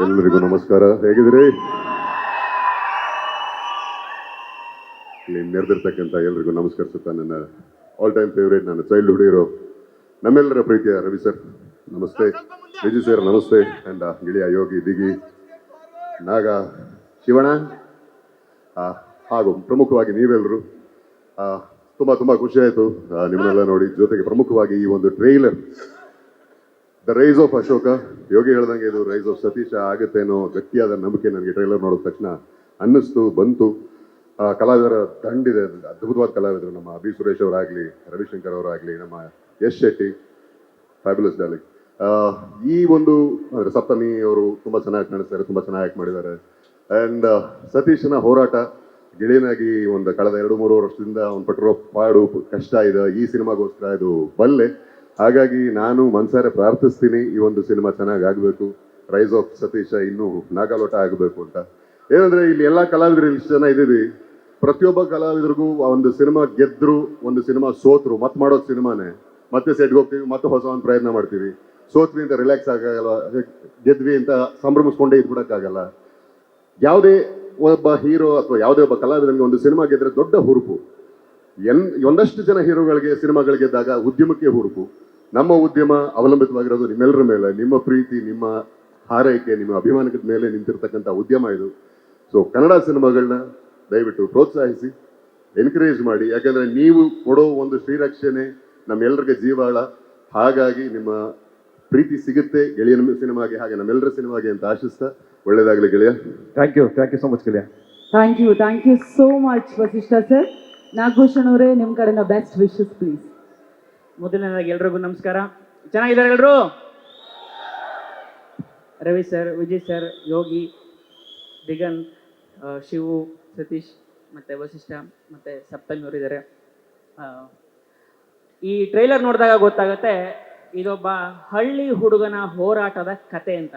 ಎಲ್ಲರಿಗೂ ನಮಸ್ಕಾರ. ಹೇಗಿದ್ದೀರಿ? ಇಲ್ಲಿ ನೆರೆದಿರ್ತಕ್ಕಂಥ ಎಲ್ರಿಗೂ ನಮಸ್ಕರಿಸುತ್ತಾ ನನ್ನ ಆಲ್ ಟೈಮ್ ಫೇವ್ರೇಟ್, ನನ್ನ ಚೈಲ್ಡ್ಹುಡ್ ಹೀರೋ, ನಮ್ಮೆಲ್ಲರ ಪ್ರೀತಿಯ ರವಿ ಸರ್ ನಮಸ್ತೆ, ವಿಜಯ್ ಸರ್ ನಮಸ್ತೆ, ಅಂಡ್ ಗಿಳಿಯ ಯೋಗಿ ದಿಗಿ ನಾಗ ಶಿವಣ್ಣ ಹಾಗೂ ಪ್ರಮುಖವಾಗಿ ನೀವೆಲ್ಲರೂ ತುಂಬ ಖುಷಿ ಆಯಿತು ನಿಮ್ಮನ್ನೆಲ್ಲ ನೋಡಿ. ಜೊತೆಗೆ ಪ್ರಮುಖವಾಗಿ ಈ ಒಂದು trailer the rise of Ashoka, Yogi ಹೇಳ್ದಂಗೆ ಇದು ರೈಸ್ ಆಫ್ ಸತೀಶ ಆಗುತ್ತೆ ಅನ್ನೋ ಗಟ್ಟಿಯಾದ ನಂಬಿಕೆ ನನಗೆ ಟ್ರೈಲರ್ ನೋಡಿದ ತಕ್ಷಣ ಅನ್ನಿಸ್ತು, ಬಂತು. ಕಲಾವಿದರ ದಂಡಿದೆ, ಅದ್ಭುತವಾದ ಕಲಾವಿದರು, ನಮ್ಮ ಅಭಿ ಸುರೇಶ್ ಅವರಾಗಲಿ, ರವಿಶಂಕರ್ ಅವರಾಗಲಿ, ನಮ್ಮ ಯಶ್ ಶೆಟ್ಟಿ, ಫ್ಯಾಬ್ಯುಲಸ್ ಡಾರ್ಲಿಂಗ್. ಈ ಒಂದು ಸಪ್ತಮಿ ಅವರು ತುಂಬ ಚೆನ್ನಾಗಿ ಕಾಣಿಸ್ತಾರೆ, ತುಂಬ ಚೆನ್ನಾಗಿ ಆ್ಯಕ್ಟ್ ಮಾಡಿದ್ದಾರೆ. ಆ್ಯಂಡ್ ಸತೀಶನ ಹೋರಾಟ ಗಿಳಿನಾಗಿ ಒಂದು ಕಳೆದ 2-3 ವರ್ಷದಿಂದ ಅವ್ನು ಪಟ್ಟಿರೋ ಪಾಡು ಕಷ್ಟ ಇದೆ, ಈ ಸಿನಿಮಾಗೋಸ್ಕರ ಇದು ಬಲ್ಲೆ. ಹಾಗಾಗಿ ನಾನು ಮನ್ಸಾರೆ ಪ್ರಾರ್ಥಿಸ್ತೀನಿ ಈ ಒಂದು ಸಿನಿಮಾ ಚೆನ್ನಾಗಿ ಆಗಬೇಕು, ರೈಸ್ ಆಫ್ ಸತೀಶ ಇನ್ನೂ ನಾಗಾಲೋಟ ಆಗಬೇಕು ಅಂತ. ಏನಂದ್ರೆ ಇಲ್ಲಿ ಎಲ್ಲ ಕಲಾವಿದರು ಇಷ್ಟು ಜನ ಇದ್ದೀವಿ, ಪ್ರತಿಯೊಬ್ಬ ಕಲಾವಿದರಿಗೂ ಒಂದು ಸಿನಿಮಾ ಗೆದ್ರು, ಒಂದು ಸಿನಿಮಾ ಸೋತ್ರು, ಮತ್ತೆ ಮಾಡೋದು ಸಿನಿಮಾನೇ, ಮತ್ತೆ ಸೆಟ್ಗೆ ಹೋಗ್ತೀವಿ, ಮತ್ತೆ ಹೊಸ ಒಂದು ಪ್ರಯತ್ನ ಮಾಡ್ತೀವಿ. ಸೋತ್ವಿ ಅಂತ ರಿಲ್ಯಾಕ್ಸ್ ಆಗಲ್ಲ, ಗೆದ್ವಿ ಅಂತ ಸಂಭ್ರಮಿಸ್ಕೊಂಡೇ ಇದ್ಬಿಡಕ್ಕಾಗಲ್ಲ. ಯಾವುದೇ ಒಬ್ಬ ಹೀರೋ ಅಥವಾ ಯಾವುದೇ ಒಬ್ಬ ಕಲಾವಿದನಿಗೆ ಒಂದು ಸಿನಿಮಾ ಗೆದ್ರೆ ದೊಡ್ಡ ಹುರುಪು. ಒಂದಷ್ಟು ಜನ ಹೀರೋಗಳಿಗೆ ಸಿನಿಮಾಗಳು ಗೆದ್ದಾಗ ಉದ್ಯಮಕ್ಕೆ ಹುರುಪು. ನಮ್ಮ ಉದ್ಯಮ ಅವಲಂಬಿತವಾಗಿರೋದು ನಿಮ್ಮೆಲ್ಲರ ಮೇಲೆ, ನಿಮ್ಮ ಪ್ರೀತಿ, ನಿಮ್ಮ ಹಾರೈಕೆ, ನಿಮ್ಮ ಅಭಿಮಾನದ ಮೇಲೆ ನಿಂತಿರ್ತಕ್ಕಂಥ ಉದ್ಯಮ ಇದು. ಸೊ ಕನ್ನಡ ಸಿನಿಮಾಗಳನ್ನ ದಯವಿಟ್ಟು ಪ್ರೋತ್ಸಾಹಿಸಿ, ಎನ್ಕರೇಜ್ ಮಾಡಿ. ಯಾಕಂದರೆ ನೀವು ಕೊಡೋ ಒಂದು ಶ್ರೀರಕ್ಷಣೆ ನಮ್ಮೆಲ್ಲರಿಗೆ ಜೀವಾಳ. ಹಾಗಾಗಿ ನಿಮ್ಮ ಪ್ರೀತಿ ಸಿಗುತ್ತೆ ಗೆಳೆಯನ ಸಿನಿಮಾಗೆ, ಹಾಗೆ ನಮ್ಮೆಲ್ಲರ ಸಿನಿಮಾಗೆ ಅಂತ ಆಶಿಸ್ತಾ ಒಳ್ಳೇದಾಗಲಿ ಗೆಳೆಯ. ಥ್ಯಾಂಕ್ ಯು ಸೋ ಮಚ್ ಗೆಳೆಯ. Thank you so much Vasishta sir. Nagabhushan ಅವರೇ, ನಿಮ್ಮ ಕಡೆಯಿಂದ ಬೆಸ್ಟ್ ವಿಶಸ್ ಪ್ಲೀಸ್. ಮೊದಲನೇದಾಗಿ ಎಲ್ರಿಗೂ ನಮಸ್ಕಾರ. ಚೆನ್ನಾಗಿದ್ದಾರೆ ಎಲ್ಲರೂ? ರವಿ ಸರ್, ವಿಜಯ್ ಸರ್, ಯೋಗಿ, ದಿಗನ್, ಶಿವು, ಸತೀಶ್ ಮತ್ತು ವಸಿಷ್ಠ ಮತ್ತು ಸಪ್ತಮಿ ಅವರಿದ್ದಾರೆ. ಈ ಟ್ರೈಲರ್ ನೋಡಿದಾಗ ಗೊತ್ತಾಗುತ್ತೆ ಇದೊಬ್ಬ ಹಳ್ಳಿ ಹುಡುಗನ ಹೋರಾಟದ ಕತೆ ಅಂತ.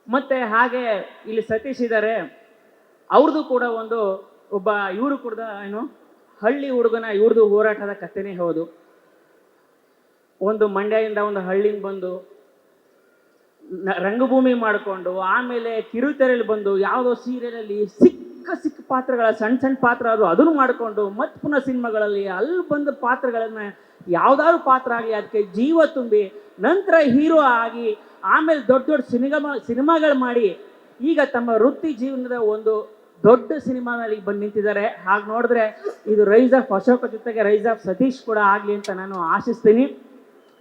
ಮತ್ತು ಹಾಗೆ ಇಲ್ಲಿ ಸತೀಶ್ ಇದ್ದಾರೆ, ಅವ್ರದ್ದು ಕೂಡ ಒಬ್ಬ ಇವರು ಕೂಡ ಹಳ್ಳಿ ಹುಡುಗನ ಇವ್ರದ್ದು ಹೋರಾಟದ ಕಥೆನೇ ಹೌದು. ಒಂದು ಮಂಡ್ಯದಿಂದ ಒಂದು ಹಳ್ಳಿಗೆ ಬಂದು ರಂಗಭೂಮಿ ಮಾಡಿಕೊಂಡು, ಆಮೇಲೆ ಕಿರುತೆರೆಯಲ್ಲಿ ಬಂದು ಯಾವುದೋ ಸೀರಿಯಲಲ್ಲಿ ಸಿಕ್ಕ ಪಾತ್ರಗಳ ಸಣ್ಣ ಪಾತ್ರ ಅದನ್ನು ಮಾಡಿಕೊಂಡು, ಮತ್ತೆ ಪುನಃ ಸಿನಿಮಾಗಳಲ್ಲಿ ಅಲ್ಲಿ ಬಂದ ಪಾತ್ರಗಳನ್ನು ಯಾವುದಾದ್ರು ಪಾತ್ರ ಆಗಿ ಅದಕ್ಕೆ ಜೀವ ತುಂಬಿ, ನಂತರ ಹೀರೋ ಆಗಿ, ಆಮೇಲೆ ದೊಡ್ಡ ಸಿನಿಮಾಗಳು ಮಾಡಿ, ಈಗ ತಮ್ಮ ವೃತ್ತಿ ಜೀವನದ ಒಂದು ದೊಡ್ಡ ಸಿನಿಮಾದಲ್ಲಿ ಬಂದು ನಿಂತಿದ್ದಾರೆ. ಹಾಗೆ ನೋಡಿದ್ರೆ ಇದು ರೈಸ್ ಆಫ್ ಅಶೋಕ ಜೊತೆಗೆ ರೈಸ್ ಆಫ್ ಸತೀಶ್ ಕೂಡ ಆಗಲಿ ಅಂತ ನಾನು ಆಶಿಸ್ತೀನಿ.